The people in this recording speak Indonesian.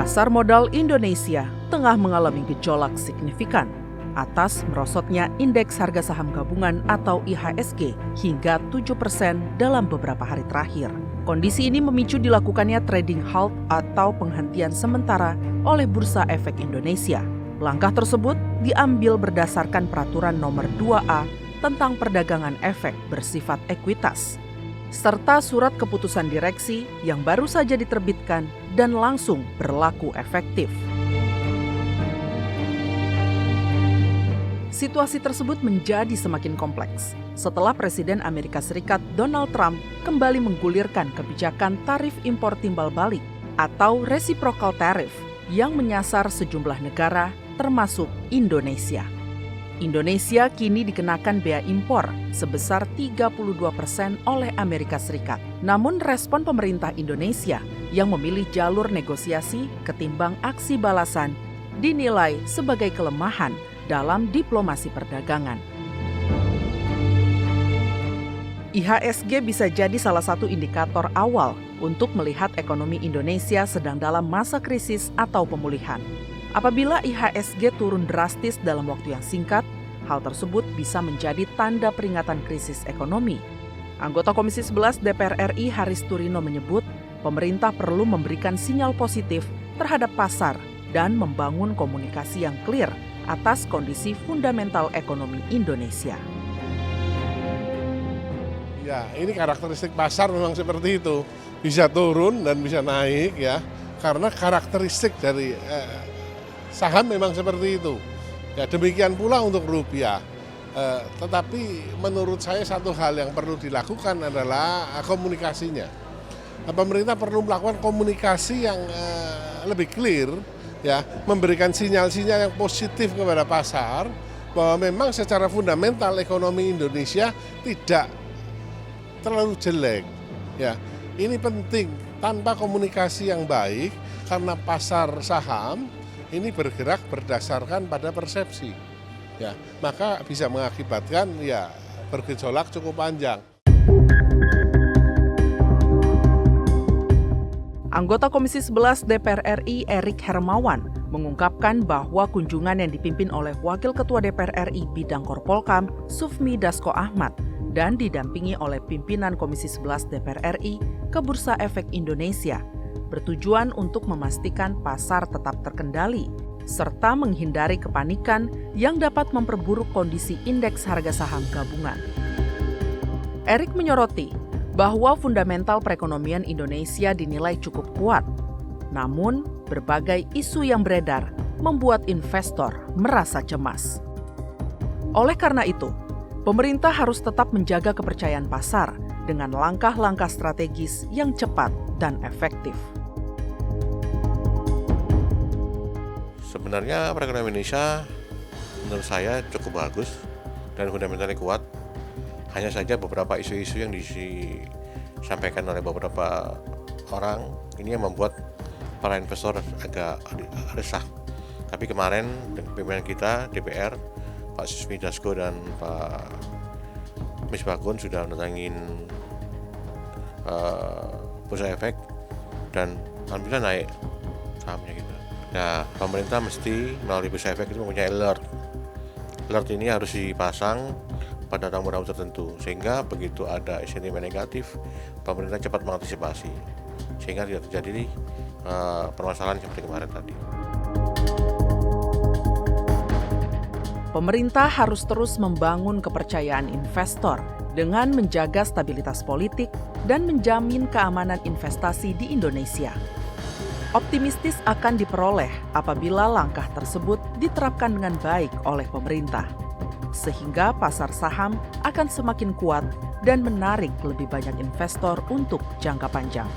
Pasar modal Indonesia tengah mengalami gejolak signifikan atas merosotnya indeks harga saham gabungan atau IHSG hingga 7% dalam beberapa hari terakhir. Kondisi ini memicu dilakukannya trading halt atau penghentian sementara oleh Bursa Efek Indonesia. Langkah tersebut diambil berdasarkan peraturan nomor 2A tentang perdagangan efek bersifat ekuitas, serta surat keputusan direksi yang baru saja diterbitkan dan langsung berlaku efektif. Situasi tersebut menjadi semakin kompleks setelah Presiden Amerika Serikat Donald Trump kembali menggulirkan kebijakan tarif impor timbal balik atau reciprocal tariff yang menyasar sejumlah negara termasuk Indonesia. Indonesia kini dikenakan bea impor sebesar 32% oleh Amerika Serikat. Namun respon pemerintah Indonesia yang memilih jalur negosiasi ketimbang aksi balasan dinilai sebagai kelemahan dalam diplomasi perdagangan. IHSG bisa jadi salah satu indikator awal untuk melihat ekonomi Indonesia sedang dalam masa krisis atau pemulihan. Apabila IHSG turun drastis dalam waktu yang singkat, hal tersebut bisa menjadi tanda peringatan krisis ekonomi. Anggota Komisi 11 DPR RI Haris Turino menyebut, pemerintah perlu memberikan sinyal positif terhadap pasar dan membangun komunikasi yang clear atas kondisi fundamental ekonomi Indonesia. Ya, ini karakteristik pasar memang seperti itu. Bisa turun dan bisa naik ya, karena karakteristik dari saham memang seperti itu. Ya, demikian pula untuk rupiah. Tetapi menurut saya satu hal yang perlu dilakukan adalah komunikasinya. Pemerintah perlu melakukan komunikasi yang lebih clear, ya, memberikan sinyal-sinyal yang positif kepada pasar bahwa memang secara fundamental ekonomi Indonesia tidak terlalu jelek. Ya, ini penting. Tanpa komunikasi yang baik, karena pasar saham ini bergerak berdasarkan pada persepsi, ya, maka bisa mengakibatkan ya bergejolak cukup panjang. Anggota Komisi 11 DPR RI Erik Hermawan mengungkapkan bahwa kunjungan yang dipimpin oleh Wakil Ketua DPR RI Bidang Korpolkam Sufmi Dasko Ahmad dan didampingi oleh pimpinan Komisi 11 DPR RI ke Bursa Efek Indonesia bertujuan untuk memastikan pasar tetap terkendali serta menghindari kepanikan yang dapat memperburuk kondisi indeks harga saham gabungan. Erik menyoroti bahwa fundamental perekonomian Indonesia dinilai cukup kuat. Namun, berbagai isu yang beredar membuat investor merasa cemas. Oleh karena itu, pemerintah harus tetap menjaga kepercayaan pasar dengan langkah-langkah strategis yang cepat dan efektif. Sebenarnya perekonomian Indonesia menurut saya cukup bagus dan fundamentalnya kuat. Hanya saja beberapa isu-isu yang disampaikan oleh beberapa orang ini yang membuat para investor agak resah. Tapi kemarin pimpinan kita DPR, Pak Sufmi Dasko dan Pak Misbakun sudah mendatangin Bursa Efek dan alhamdulillah naik sahamnya gitu. Nah, pemerintah mesti melalui Bursa Efek itu mempunyai alert. Alert ini harus dipasang pada tamu-tamu tertentu, sehingga begitu ada sentimen negatif, pemerintah cepat mengantisipasi, sehingga tidak terjadi permasalahan seperti kemarin tadi. Pemerintah harus terus membangun kepercayaan investor dengan menjaga stabilitas politik dan menjamin keamanan investasi di Indonesia. Optimistis akan diperoleh apabila langkah tersebut diterapkan dengan baik oleh pemerintah, sehingga pasar saham akan semakin kuat dan menarik lebih banyak investor untuk jangka panjang.